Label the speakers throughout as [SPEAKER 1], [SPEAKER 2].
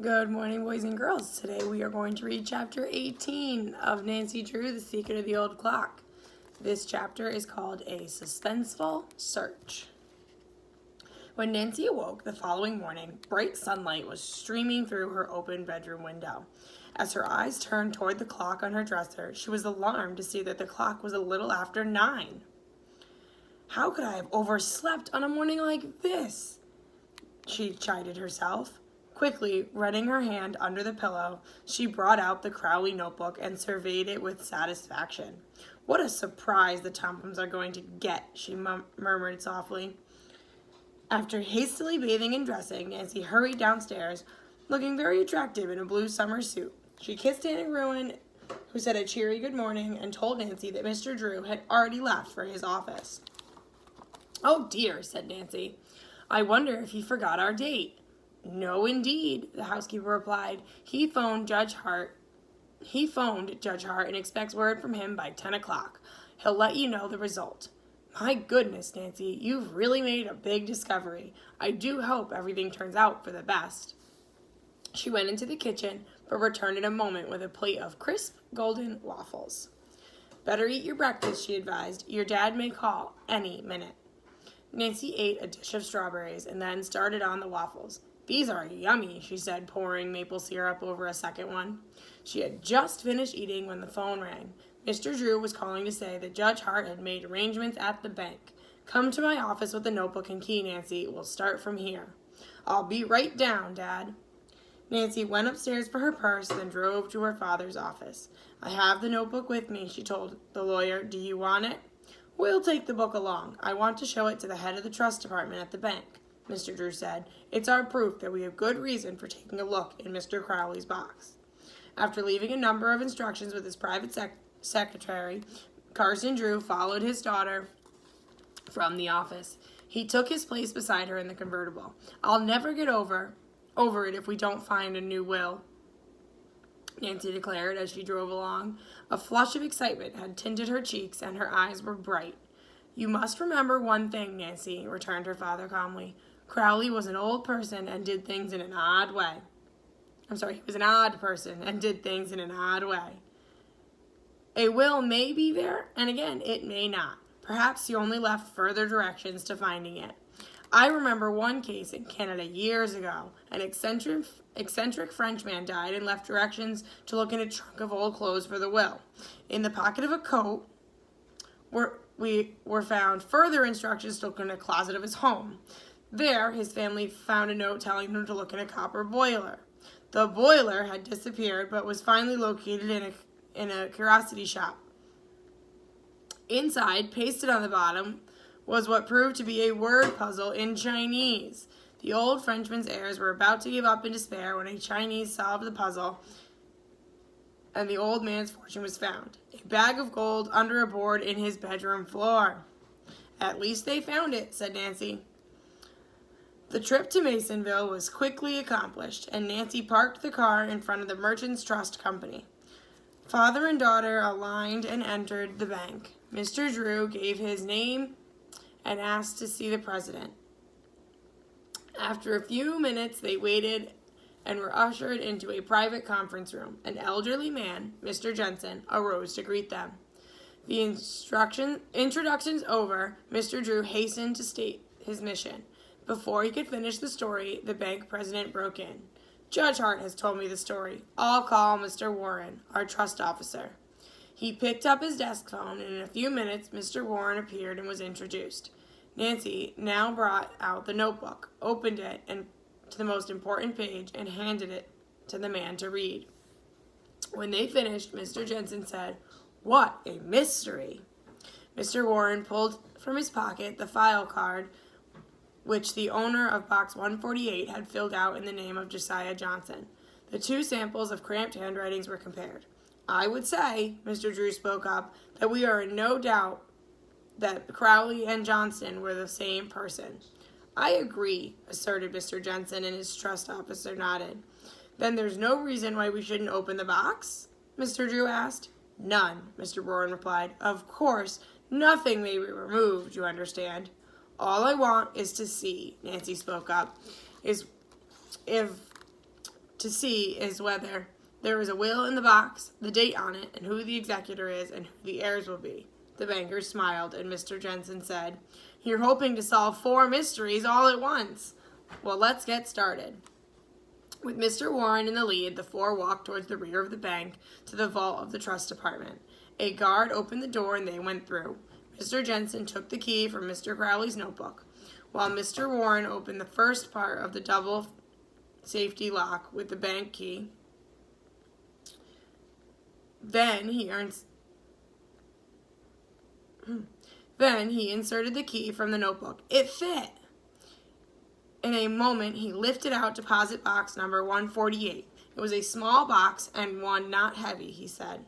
[SPEAKER 1] Good morning, boys and girls. Today we are going to read chapter 18 of Nancy Drew, The Secret of the Old Clock. This chapter is called A Suspenseful Search. When Nancy awoke the following morning, bright sunlight was streaming through her open bedroom window. As her eyes turned toward the clock on her dresser, she was alarmed to see that the clock was a little after 9. How could I have overslept on a morning like this? She chided herself. Quickly, running her hand under the pillow, she brought out the Crowley notebook and surveyed it with satisfaction. What a surprise the Tompkins are going to get, she murmured softly. After hastily bathing and dressing, Nancy hurried downstairs, looking very attractive in a blue summer suit. She kissed Aunt Ruin, who said a cheery good morning, and told Nancy that Mr. Drew had already left for his office. "Oh dear," said Nancy. "I wonder if he forgot our date." "No, indeed," the housekeeper replied. He phoned Judge Hart and expects word from him by 10 o'clock. He'll let you know the result. My goodness, Nancy, you've really made a big discovery. I do hope everything turns out for the best. She went into the kitchen, but returned in a moment with a plate of crisp, golden waffles. "Better eat your breakfast," she advised. "Your dad may call any minute." Nancy ate a dish of strawberries and then started on the waffles. "These are yummy," she said, pouring maple syrup over a second one. She had just finished eating when the phone rang. Mr. Drew was calling to say that Judge Hart had made arrangements at the bank. "Come to my office with the notebook and key, Nancy. We'll start from here." "I'll be right down, Dad." Nancy went upstairs for her purse, then drove to her father's office. "I have the notebook with me," she told the lawyer. "Do you want it?" "We'll take the book along. I want to show it to the head of the trust department at the bank," Mr. Drew said. "It's our proof that we have good reason for taking a look in Mr. Crowley's box." After leaving a number of instructions with his private secretary, Carson Drew followed his daughter from the office. He took his place beside her in the convertible. "I'll never get over it if we don't find a new will," Nancy declared as she drove along. A flush of excitement had tinted her cheeks and her eyes were bright. "You must remember one thing, Nancy," returned her father calmly. "Crowley was an old person and did things in an odd way. He was an odd person and did things in an odd way. A will may be there, and again, it may not. Perhaps he only left further directions to finding it. I remember one case in Canada years ago. An eccentric Frenchman died and left directions to look in a trunk of old clothes for the will. In the pocket of a coat were found further instructions to look in a closet of his home. There, his family found a note telling them to look in a copper boiler. The boiler had disappeared, but was finally located in a curiosity shop. Inside, pasted on the bottom, was what proved to be a word puzzle in Chinese. The old Frenchman's heirs were about to give up in despair when a Chinese solved the puzzle, and the old man's fortune was found. A bag of gold under a board in his bedroom floor. "At least they found it," said Nancy. The trip to Masonville was quickly accomplished, and Nancy parked the car in front of the Merchants Trust Company. Father and daughter aligned and entered the bank. Mr. Drew gave his name and asked to see the president. After a few minutes, they waited and were ushered into a private conference room. An elderly man, Mr. Jensen, arose to greet them. The introductions over, Mr. Drew hastened to state his mission. Before he could finish the story, the bank president broke in. "Judge Hart has told me the story. I'll call Mr. Warren, our trust officer." He picked up his desk phone, and in a few minutes, Mr. Warren appeared and was introduced. Nancy now brought out the notebook, opened it to the most important page, and handed it to the man to read. When they finished, Mr. Jensen said, "What a mystery!" Mr. Warren pulled from his pocket the file card which the owner of box 148 had filled out in the name of Josiah Johnson. The two samples of cramped handwritings were compared. "I would say," Mr. Drew spoke up, "that we are in no doubt that Crowley and Johnson were the same person." "I agree," asserted Mr. Jensen, and his trust officer nodded. "Then there's no reason why we shouldn't open the box?" Mr. Drew asked. "None," Mr. Warren replied. "Of course, nothing may be removed, you understand." "All I want is to see," Nancy spoke up, "is if to see is whether there is a will in the box, the date on it, and who the executor is, and who the heirs will be. The banker smiled, and Mr. Jensen said, "You're hoping to solve 4 mysteries all at once. Well, let's get started." With Mr. Warren in the lead, the 4 walked towards the rear of the bank to the vault of the trust department. A guard opened the door and they went through. Mr. Jensen took the key from Mr. Crowley's notebook, while Mr. Warren opened the first part of the double safety lock with the bank key. Then he inserted the key from the notebook. It fit! In a moment, he lifted out deposit box number 148. It was a small box and one not heavy, he said.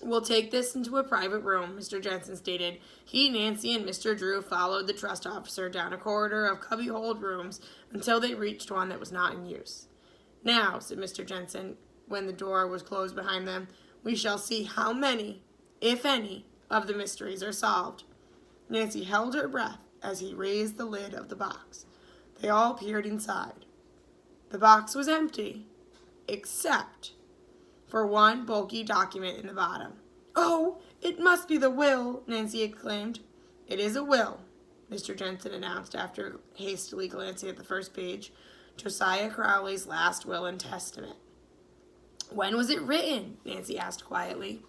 [SPEAKER 1] "We'll take this into a private room," Mr. Jensen stated. He, Nancy, and Mr. Drew followed the trust officer down a corridor of cubby-holed rooms until they reached one that was not in use. "Now," said Mr. Jensen, when the door was closed behind them, "we shall see how many, if any, of the mysteries are solved." Nancy held her breath as he raised the lid of the box. They all peered inside. The box was empty, except for one bulky document in the bottom. "Oh, it must be the will," Nancy exclaimed. "It is a will," Mr. Jensen announced after hastily glancing at the first page. "Josiah Crowley's last will and testament." "When was it written?" Nancy asked quietly.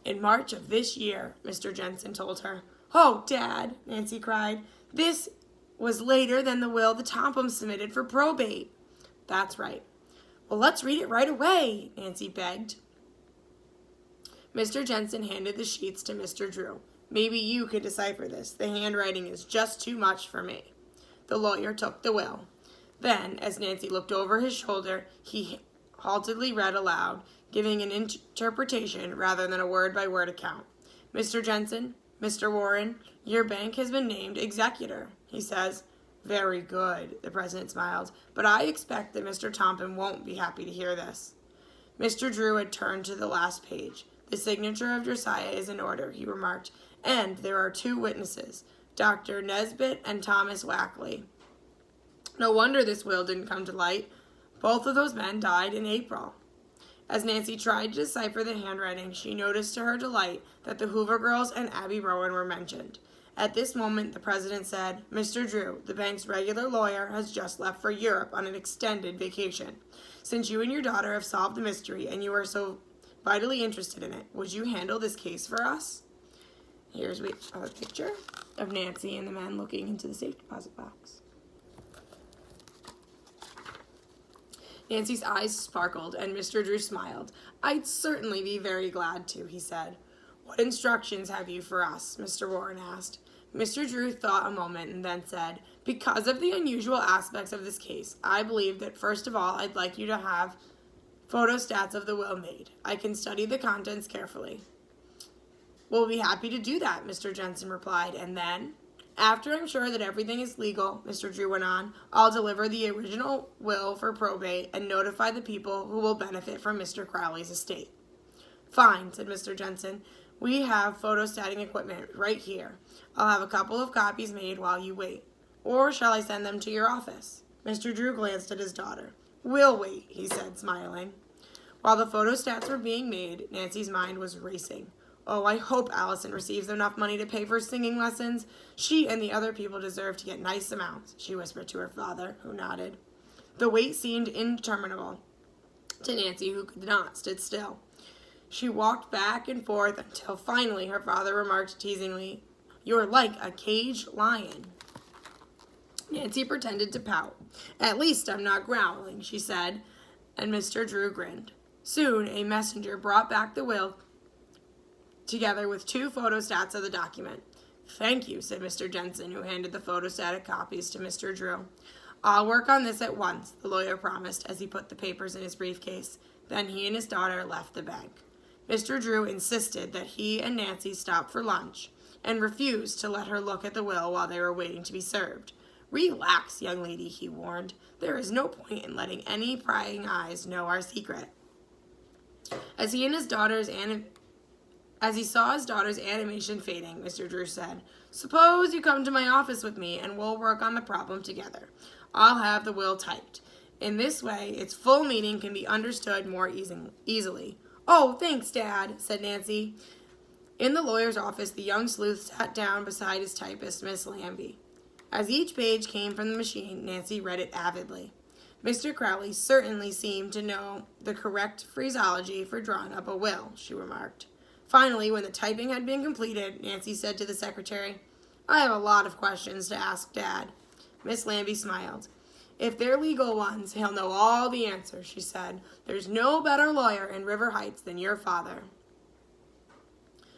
[SPEAKER 1] "In March of this year," Mr. Jensen told her. "Oh, Dad," Nancy cried. "This was later than the will the Tophams submitted for probate." "That's right." "Well, let's read it right away," Nancy begged. Mr. Jensen handed the sheets to Mr. Drew. "Maybe you can decipher this. The handwriting is just too much for me." The lawyer took the will. Then, as Nancy looked over his shoulder, he haltedly read aloud, giving an interpretation rather than a word-by-word account. "Mr. Jensen, Mr. Warren, your bank has been named executor," he says. "Very good," the president smiled, "but I expect that Mr. Topham won't be happy to hear this." Mr. Drew had turned to the last page. "The signature of Josiah is in order," he remarked, "and there are 2 witnesses, Dr. Nesbitt and Thomas Wackley. No wonder this will didn't come to light. Both of those men died in April." As Nancy tried to decipher the handwriting, she noticed to her delight that the Hoover girls and Abby Rowan were mentioned. At this moment, the president said, "Mr. Drew, the bank's regular lawyer, has just left for Europe on an extended vacation. Since you and your daughter have solved the mystery and you are so vitally interested in it, would you handle this case for us?" Here's a picture of Nancy and the men looking into the safe deposit box. Nancy's eyes sparkled, and Mr. Drew smiled. "I'd certainly be very glad to," he said. "What instructions have you for us?" Mr. Warren asked. Mr. Drew thought a moment and then said, "Because of the unusual aspects of this case, I believe that first of all I'd like you to have photostats of the will made. I can study the contents carefully." "We'll be happy to do that," Mr. Jensen replied, "and then?" "After I'm sure that everything is legal," Mr. Drew went on, "I'll deliver the original will for probate and notify the people who will benefit from Mr. Crowley's estate." "Fine," said Mr. Jensen. "We have photostatting equipment right here. I'll have a couple of copies made while you wait. Or shall I send them to your office?" Mr. Drew glanced at his daughter. "We'll wait," he said, smiling. While the photostats were being made, Nancy's mind was racing. "Oh, I hope Allison receives enough money to pay for singing lessons. She and the other people deserve to get nice amounts," she whispered to her father, who nodded. The wait seemed interminable to Nancy, who could not sit still. She walked back and forth until finally her father remarked teasingly, "You're like a caged lion." Nancy pretended to pout. "At least I'm not growling," she said, and Mr. Drew grinned. Soon a messenger brought back the will together with 2 photostats of the document. "Thank you," said Mr. Jensen, who handed the photostatic copies to Mr. Drew. "I'll work on this at once," the lawyer promised as he put the papers in his briefcase. Then he and his daughter left the bank. Mr. Drew insisted that he and Nancy stop for lunch and refused to let her look at the will while they were waiting to be served. "Relax, young lady," he warned. "There is no point in letting any prying eyes know our secret." As he saw his daughter's animation fading, Mr. Drew said, "Suppose you come to my office with me and we'll work on the problem together. I'll have the will typed. In this way, its full meaning can be understood more easily. "Oh, thanks, Dad," said Nancy. In the lawyer's office, the young sleuth sat down beside his typist, Miss Lambie. As each page came from the machine, Nancy read it avidly. "Mr. Crowley certainly seemed to know the correct phraseology for drawing up a will," she remarked. Finally, when the typing had been completed, Nancy said to the secretary, "I have a lot of questions to ask Dad." Miss Lambie smiled. "If they're legal ones, he'll know all the answers," she said. "There's no better lawyer in River Heights than your father."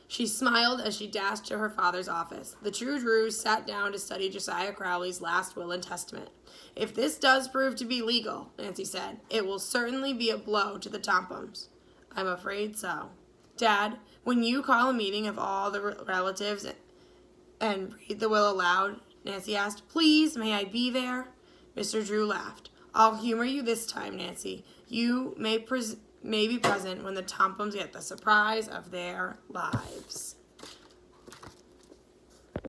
[SPEAKER 1] She smiled as she dashed to her father's office. The true Drew sat down to study Josiah Crowley's last will and testament. "If this does prove to be legal," Nancy said, "it will certainly be a blow to the Tompums." "I'm afraid so." "Dad, when you call a meeting of all the relatives and read the will aloud," Nancy asked, "please, may I be there?" Mr. Drew laughed. "I'll humor you this time, Nancy. You may be present when the Tompums get the surprise of their lives."